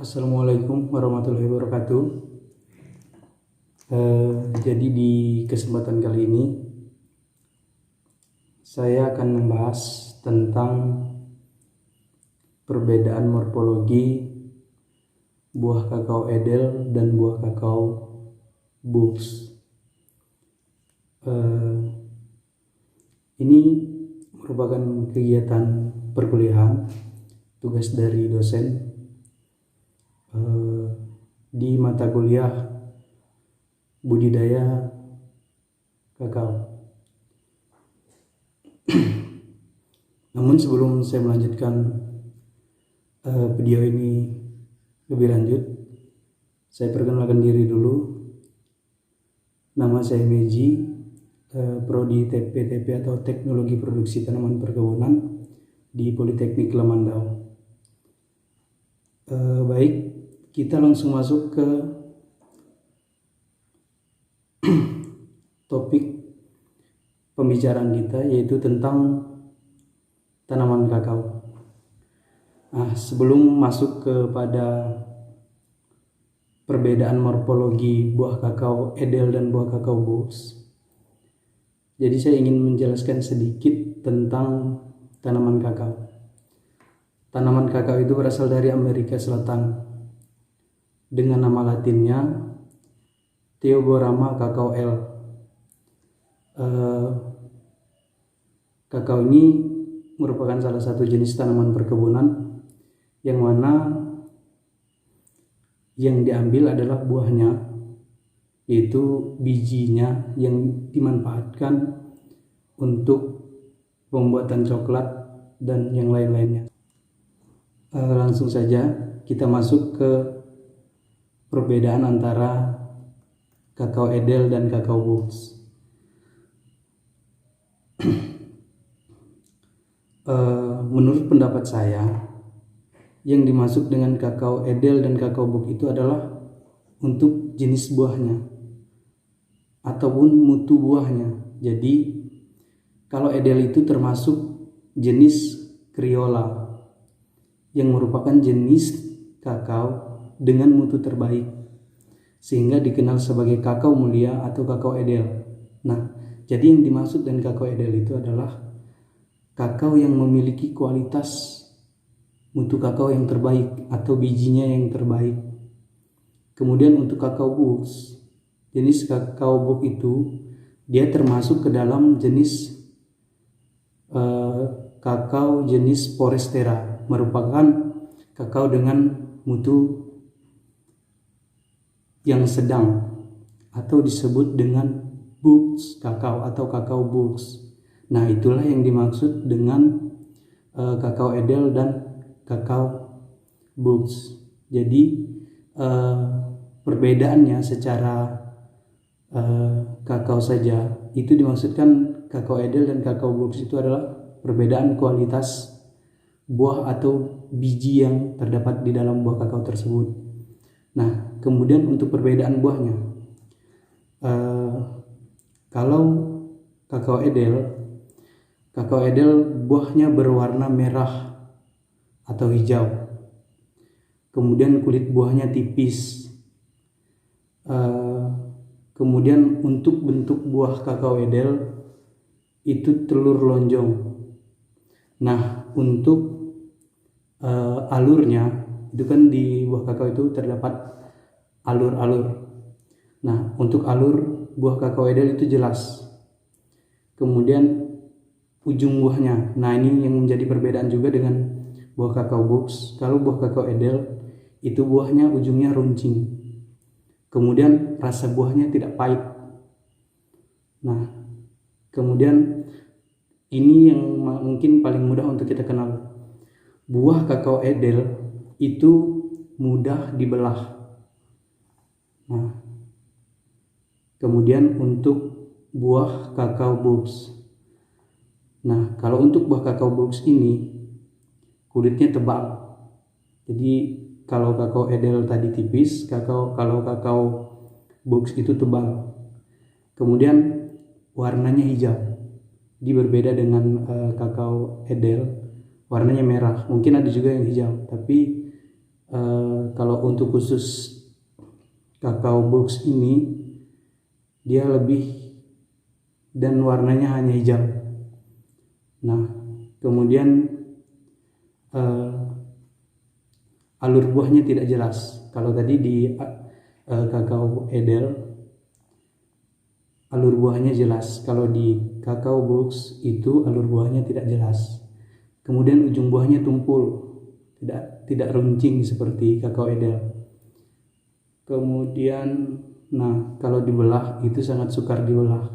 Assalamualaikum warahmatullahi wabarakatuh. Jadi di kesempatan kali ini saya akan membahas tentang perbedaan morfologi buah kakao edel dan buah kakao Bulks. Ini merupakan kegiatan perkuliahan, tugas dari dosen di mata kuliah budidaya kakao. Namun sebelum saya melanjutkan video ini lebih lanjut, saya perkenalkan diri dulu. Nama saya Meji, Prodi TPTP atau Teknologi Produksi Tanaman Perkebunan di Politeknik Lamandau. Baik, kita langsung masuk ke topik pembicaraan kita, yaitu tentang tanaman kakao. Nah, sebelum masuk kepada perbedaan morfologi buah kakao edel dan buah kakao Bulks, jadi saya ingin menjelaskan sedikit tentang tanaman kakao. Tanaman kakao itu berasal dari Amerika Selatan dengan nama latinnya Theobroma cacao L. Kakao ini merupakan salah satu jenis tanaman perkebunan yang mana yang diambil adalah buahnya, yaitu bijinya yang dimanfaatkan untuk pembuatan coklat dan yang lain-lainnya. Langsung saja kita masuk ke perbedaan antara kakao edel dan kakao Bulks. Menurut pendapat saya, yang dimaksud dengan kakao edel dan kakao Bulks itu adalah untuk jenis buahnya ataupun mutu buahnya. Jadi kalau edel itu termasuk jenis Kriola yang merupakan jenis kakao dengan mutu terbaik, sehingga dikenal sebagai kakao mulia atau kakao edel. Nah, jadi yang dimaksud dengan kakao edel itu adalah kakao yang memiliki kualitas mutu kakao yang terbaik atau bijinya yang terbaik. Kemudian untuk kakao Bulks, jenis kakao Bulks itu dia termasuk ke dalam jenis kakao jenis Forastera, merupakan kakao dengan mutu yang sedang atau disebut dengan Bulks kakao atau kakao Bulks. Nah, itulah yang dimaksud dengan kakao edel dan kakao Bulks. Jadi perbedaannya secara kakao saja itu dimaksudkan kakao edel dan kakao Bulks itu adalah perbedaan kualitas buah atau biji yang terdapat di dalam buah kakao tersebut. Nah, kemudian untuk perbedaan buahnya, kalau kakao edel buahnya berwarna merah atau hijau. Kemudian kulit buahnya tipis. Kemudian untuk bentuk buah kakao edel itu telur lonjong. Nah, untuk alurnya itu kan di buah kakao itu terdapat alur-alur. Nah, untuk alur buah kakao edel itu jelas. Kemudian ujung buahnya, nah ini yang menjadi perbedaan juga dengan buah kakao Bulks. Kalau buah kakao edel itu buahnya ujungnya runcing, kemudian rasa buahnya tidak pahit. Nah, kemudian ini yang mungkin paling mudah untuk kita kenal. Buah kakao edel itu mudah dibelah. Nah, kemudian untuk buah kakao Bulks. Nah, kalau untuk buah kakao Bulks ini kulitnya tebal. Jadi kalau kakao edel tadi tipis, kalau kakao Bulks itu tebal. Kemudian warnanya hijau. Dia berbeda dengan kakao edel, warnanya merah. Mungkin ada juga yang hijau, tapi Kalau untuk khusus kakao box ini, dia lebih dan warnanya hanya hijau. Nah, kemudian alur buahnya tidak jelas. Kalau tadi di kakao Edel alur buahnya jelas, kalau di kakao box itu alur buahnya tidak jelas. Kemudian ujung buahnya tumpul, tidak runcing seperti kakao Edel. Kemudian, nah kalau dibelah itu sangat sukar dibelah.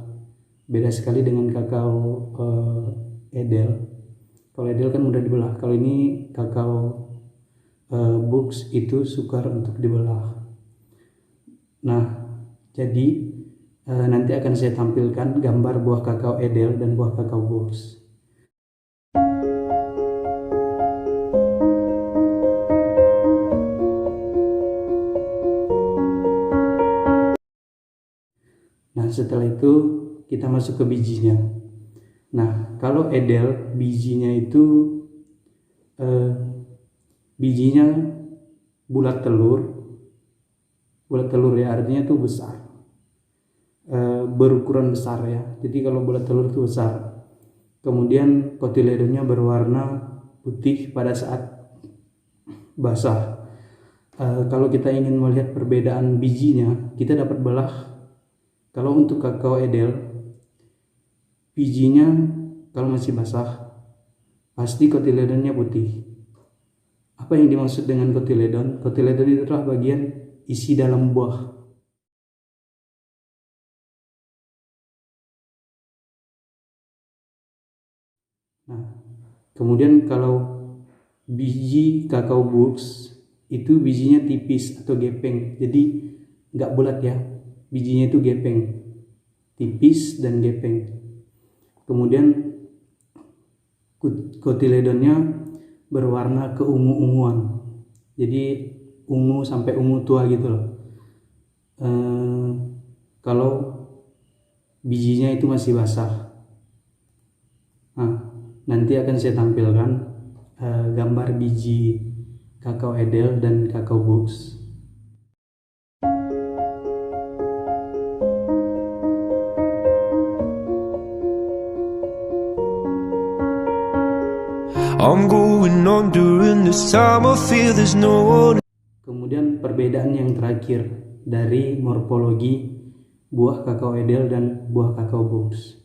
Beda sekali dengan kakao Edel. Kalau Edel kan mudah dibelah. Kalau ini kakao box itu sukar untuk dibelah. Nah, jadi nanti akan saya tampilkan gambar buah kakao Edel dan buah kakao box. Nah, setelah itu kita masuk ke bijinya. Nah, kalau Edel bijinya itu bijinya bulat telur ya, artinya itu besar, berukuran besar ya. Jadi kalau bulat telur itu besar. Kemudian kotiledonnya berwarna putih pada saat basah. Kalau kita ingin melihat perbedaan bijinya, kita dapat belah. Kalau untuk kakao Edel, bijinya kalau masih basah pasti kotiledonnya putih. Apa yang dimaksud dengan kotiledon? Kotiledon itu adalah bagian isi dalam buah. Nah, kemudian kalau biji kakao box itu bijinya tipis atau gepeng, jadi nggak bulat ya, bijinya itu gepeng, tipis dan gepeng. Kemudian kotiledonnya berwarna keungu-unguan, jadi ungu sampai ungu tua gitu loh. Kalau bijinya itu masih basah. Nah, nanti akan saya tampilkan gambar biji kakao Edel dan kakao box. I'm going on during this time, I feel there's no one. Kemudian perbedaan yang terakhir dari morfologi buah kakao Edel dan buah kakao box.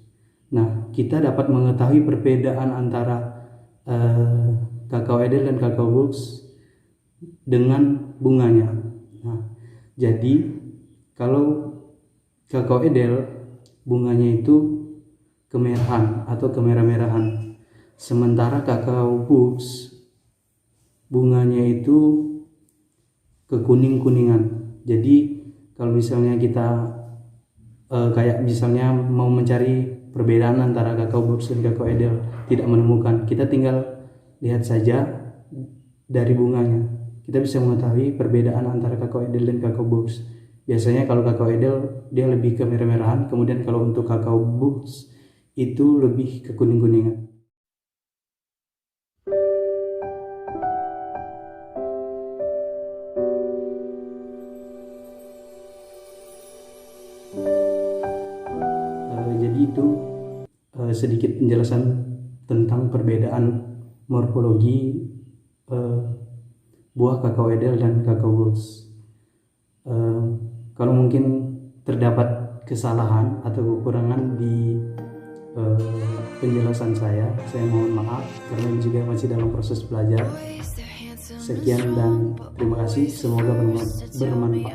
Nah, kita dapat mengetahui perbedaan antara kakao Edel dan kakao box dengan bunganya. Nah, jadi kalau kakao Edel bunganya itu kemerahan atau kemerah-merahan. Sementara kakao box bunganya itu kekuning-kuningan. Jadi kalau misalnya kita kayak misalnya mau mencari perbedaan antara kakao box dan kakao Edel tidak menemukan, kita tinggal lihat saja dari bunganya. Kita bisa mengetahui perbedaan antara kakao Edel dan kakao box. Biasanya kalau kakao Edel dia lebih kemerah-merahan, kemudian kalau untuk kakao box itu lebih kekuning-kuningan. Jadi itu sedikit penjelasan tentang perbedaan morfologi buah kakao Edel dan kakao box. Kalau mungkin terdapat kesalahan atau kekurangan di penjelasan saya mohon maaf karena ini juga masih dalam proses belajar. Sekian dan terima kasih, semoga bermanfaat untuk kita semua.